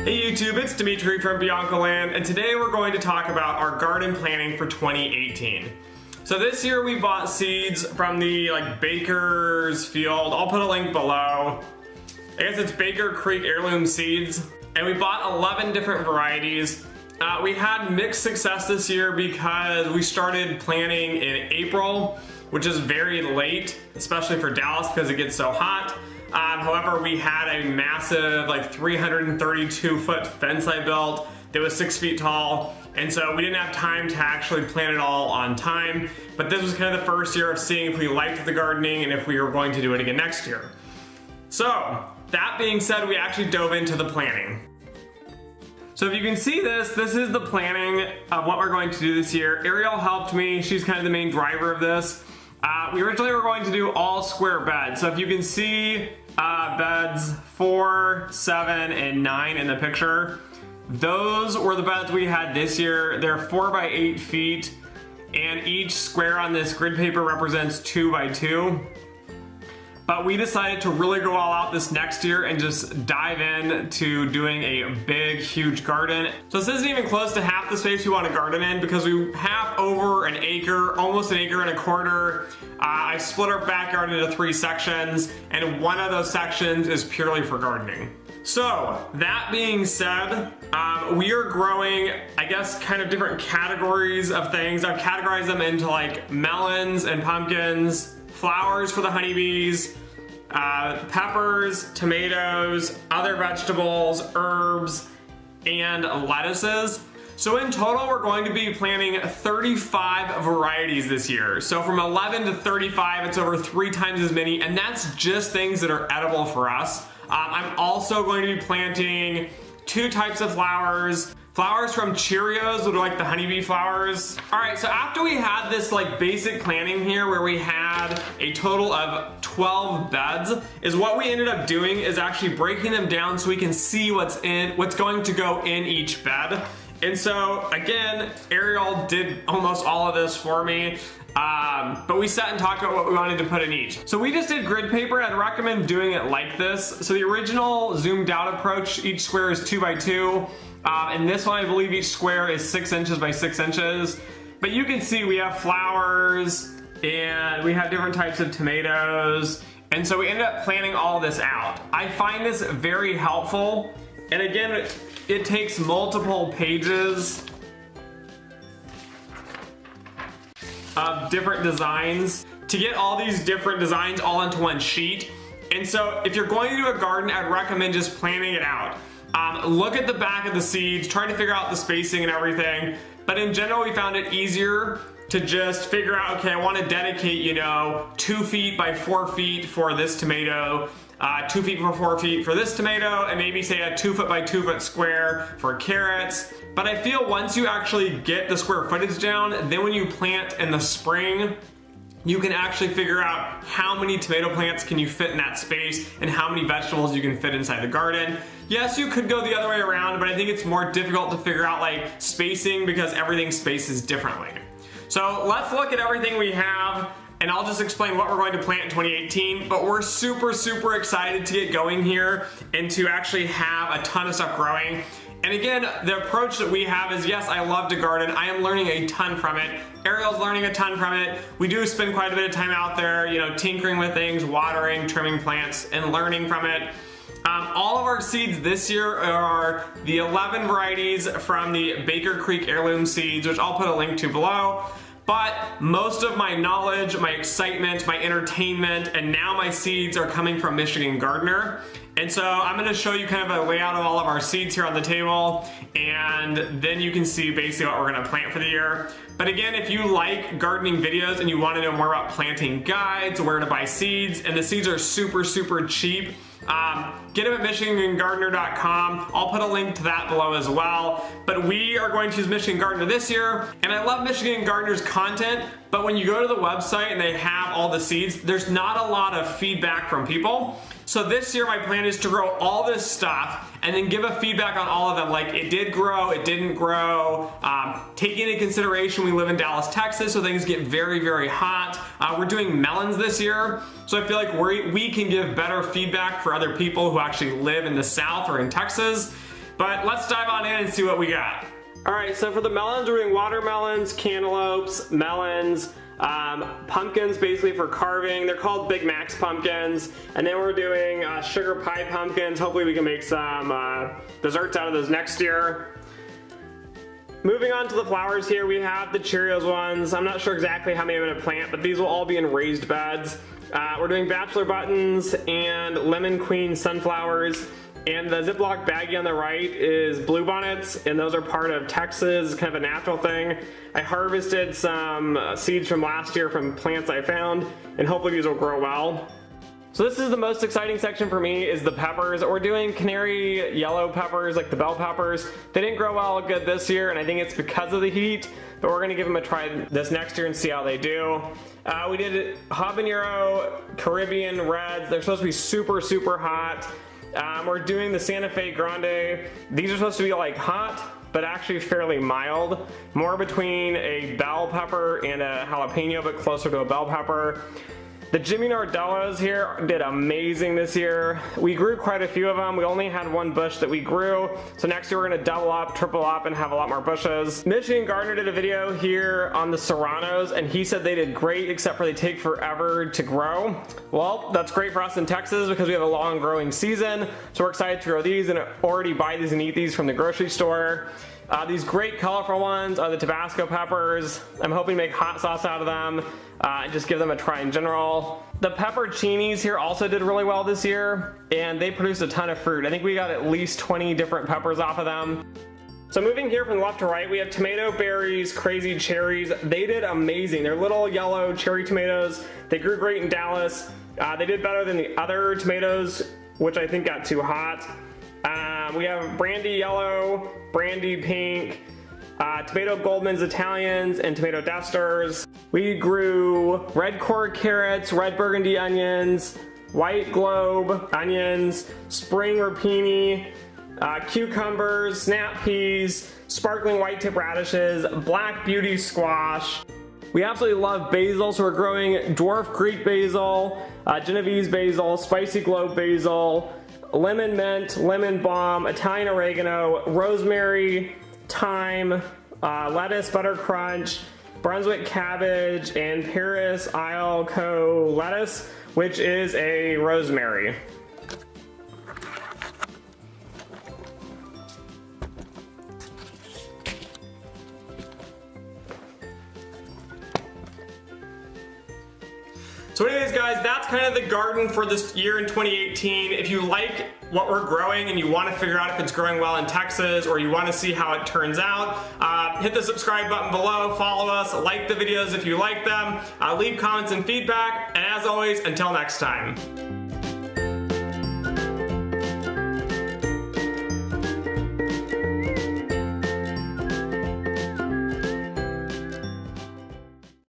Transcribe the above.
Hey YouTube, it's Dimitri from BiancoLand, and today we're going to talk about our garden planning for 2018. So this year we bought seeds from the Baker's Field. I'll put a link below. I guess it's Baker Creek Heirloom seeds, and we bought 11 different varieties. We had mixed success this year because we started planting in April, which is very late, especially for Dallas because it gets so hot. However, we had a massive 332-foot fence I built that was 6 feet tall, and so we didn't have time to actually plant it all on time. But this was kind of the first year of seeing if we liked the gardening and if we were going to do it again next year. So that being said, we actually dove into the planning. So if you can see this is the planning of what we're going to do this year. Ariel helped me, she's kind of the main driver of this. We originally were going to do all square beds. So if you can see beds 4, 7, and 9 in the picture, those were the beds we had this year. They're 4 by 8 feet, and each square on this grid paper represents 2 by 2. But we decided to really go all out this next year and just dive in to doing a big, huge garden. So this isn't even close to half the space we want to garden in because we have over an acre, almost an acre and a quarter. I split our backyard into 3 sections, and one of those sections is purely for gardening. So that being said, we are growing, I guess, kind of different categories of things. I've categorized them into melons and pumpkins, flowers for the honeybees, peppers, tomatoes, other vegetables, herbs, and lettuces. So in total, we're going to be planting 35 varieties this year. So from 11 to 35, it's over 3 times as many, and that's just things that are edible for us. I'm also going to be planting 2 types of flowers. Flowers from Cheerios, which are the honeybee flowers. All right, so after we had this basic planning here where we had a total of 12 beds, is what we ended up doing is actually breaking them down so we can see what's going to go in each bed. And so again, Ariel did almost all of this for me. But we sat and talked about what we wanted to put in each. So we just did grid paper, and I'd recommend doing it like this. So the original zoomed out approach, each square is 2 by 2. And this one, I believe each square is 6 inches by 6 inches. But you can see we have flowers and we have different types of tomatoes. And so we ended up planning all this out. I find this very helpful. And again, it takes multiple pages of different designs to get all these different designs all into one sheet. And so if you're going to do a garden, I'd recommend just planning it out. Look at the back of the seeds, try to figure out the spacing and everything. But in general, we found it easier to just figure out, okay, I want to dedicate, 2 feet by 4 feet for this tomato, 2 feet by 4 feet for this tomato, and maybe say a 2 foot by 2 foot square for carrots. But I feel once you actually get the square footage down, then when you plant in the spring, you can actually figure out how many tomato plants can you fit in that space and how many vegetables you can fit inside the garden. Yes, you could go the other way around, but I think it's more difficult to figure out spacing because everything spaces differently. So let's look at everything we have, and I'll just explain what we're going to plant in 2018, but we're super, super excited to get going here and to actually have a ton of stuff growing. And again, the approach that we have is, yes, I love to garden. I am learning a ton from it. Ariel's learning a ton from it. We do spend quite a bit of time out there, tinkering with things, watering, trimming plants, and learning from it. All of our seeds this year are the 11 varieties from the Baker Creek Heirloom seeds, which I'll put a link to below. But most of my knowledge, my excitement, my entertainment, and now my seeds are coming from Michigan Gardener. And so I'm going to show you kind of a layout of all of our seeds here on the table, and then you can see basically what we're going to plant for the year. But again, if you like gardening videos and you want to know more about planting guides, where to buy seeds, and the seeds are super, super cheap, get them at MichiganGardener.com. I'll put a link to that below as well. But we are going to use Michigan Gardener this year, and I love Michigan Gardener's content, but when you go to the website and they have all the seeds, there's not a lot of feedback from people. So this year my plan is to grow all this stuff and then give a feedback on all of them, like it did grow, it didn't grow, taking into consideration we live in Dallas, Texas, so things get very, very hot. We're doing melons this year, so I feel like we can give better feedback for other people who actually live in the South or in Texas. But let's dive on in and see what we got. Alright, so for the melons, we're doing watermelons, cantaloupes, melons, pumpkins basically for carving. They're called Big Max pumpkins. And then we're doing sugar pie pumpkins. Hopefully we can make some desserts out of those next year. Moving on to the flowers here, we have the Cheerios ones. I'm not sure exactly how many I'm going to plant, but these will all be in raised beds. We're doing bachelor buttons and lemon queen sunflowers. And the Ziploc baggie on the right is bluebonnets, and those are part of Texas, kind of a natural thing. I harvested some seeds from last year from plants I found, and hopefully these will grow well. So this is the most exciting section for me, is the peppers. We're doing canary yellow peppers, like the bell peppers. They didn't grow well good this year, and I think it's because of the heat, but we're gonna give them a try this next year and see how they do. We did habanero Caribbean reds. They're supposed to be super, super hot. We're doing the Santa Fe Grande. These are supposed to be like hot, but actually fairly mild. More between a bell pepper and a jalapeno, but closer to a bell pepper. The Jimmy Nardellas here did amazing this year. We grew quite a few of them. We only had one bush that we grew. So next year we're gonna double up, triple up, and have a lot more bushes. Michigan Gardener did a video here on the Serranos, and he said they did great, except for they take forever to grow. Well, that's great for us in Texas because we have a long growing season. So we're excited to grow these and already buy these and eat these from the grocery store. These great colorful ones are the Tabasco peppers. I'm hoping to make hot sauce out of them and just give them a try in general. The pepperoncinis here also did really well this year, and they produced a ton of fruit. I think we got at least 20 different peppers off of them. So moving here from left to right, we have tomato berries, crazy cherries. They did amazing. They're little yellow cherry tomatoes. They grew great in Dallas. They did better than the other tomatoes, which I think got too hot. We have brandy yellow, brandy pink, tomato Goldman's Italians, and tomato dusters. We grew red core carrots, red burgundy onions, white globe onions, spring rapini, cucumbers, snap peas, sparkling white tip radishes, black beauty squash. We absolutely love basil, so we're growing dwarf Greek basil, Genovese basil, spicy globe basil, lemon mint, lemon balm, Italian oregano, rosemary, thyme, lettuce, butter crunch, Brunswick cabbage, and Paris Isle Co lettuce, which is a rosemary. So anyways guys, that's kind of the garden for this year in 2018. If you like what we're growing and you want to figure out if it's growing well in Texas or you want to see how it turns out, hit the subscribe button below, follow us, like the videos if you like them, leave comments and feedback, and as always, until next time.